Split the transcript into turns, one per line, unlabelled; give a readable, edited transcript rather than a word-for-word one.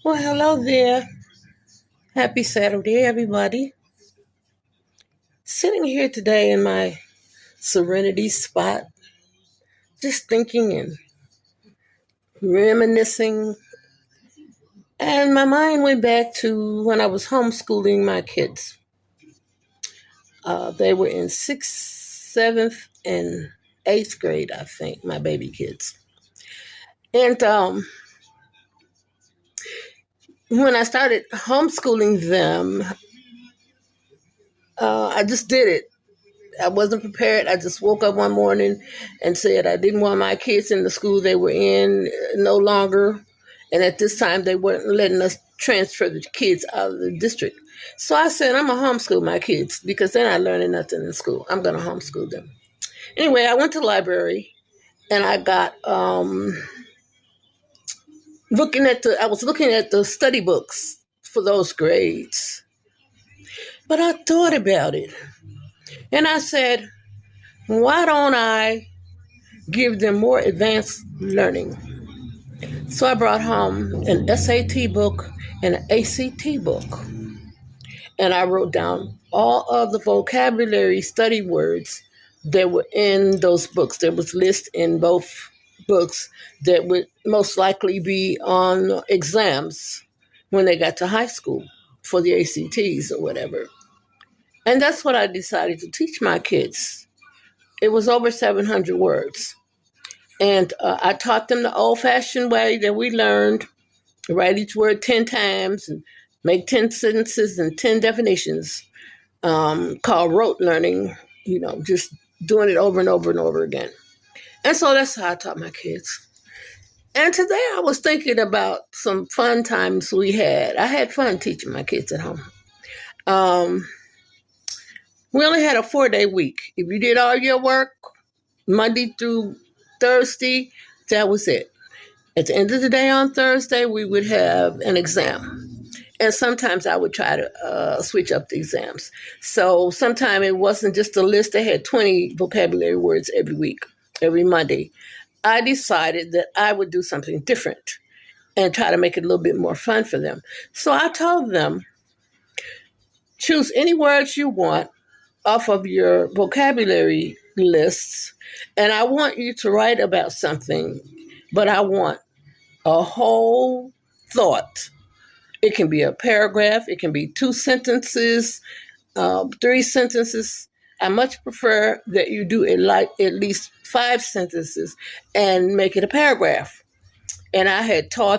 Well, hello there. Happy Saturday, everybody. Sitting here today in my serenity spot, just thinking and reminiscing. And my mind went back to when I was homeschooling my kids. They were in sixth, seventh, and eighth grade, I think, my baby kids. And when I started homeschooling them, I just did it. I wasn't prepared. I just woke up one morning and said I didn't want my kids in the school they were in no longer. And at this time, they weren't letting us transfer the kids out of the district. So I said, I'm going to homeschool my kids because they're not learning nothing in school. I'm going to homeschool them. Anyway, I went to the library and I got I was looking at the study books for those grades. But I thought about it and I said, why don't I give them more advanced learning? So I brought home an SAT book and an ACT book. And I wrote down all of the vocabulary study words that were in those books. There was list in both books that would most likely be on exams when they got to high school for the ACTs or whatever. And that's what I decided to teach my kids. It was over 700 words. And I taught them the old-fashioned way that we learned, write each word 10 times and make 10 sentences and 10 definitions, called rote learning, just doing it over and over and over again. And so that's how I taught my kids. And today I was thinking about some fun times we had. I had fun teaching my kids at home. We only had a 4-day week. If you did all your work, Monday through Thursday, that was it. At the end of the day on Thursday, we would have an exam. And sometimes I would try to switch up the exams. So sometimes it wasn't just a list that had 20 vocabulary words every week, every Monday. I decided that I would do something different and try to make it a little bit more fun for them. So I told them, choose any words you want off of your vocabulary lists, and I want you to write about something, but I want a whole thought. It can be a paragraph, it can be 2 sentences, 3 sentences. I much prefer that you do it like at least 5 sentences and make it a paragraph. And I had taught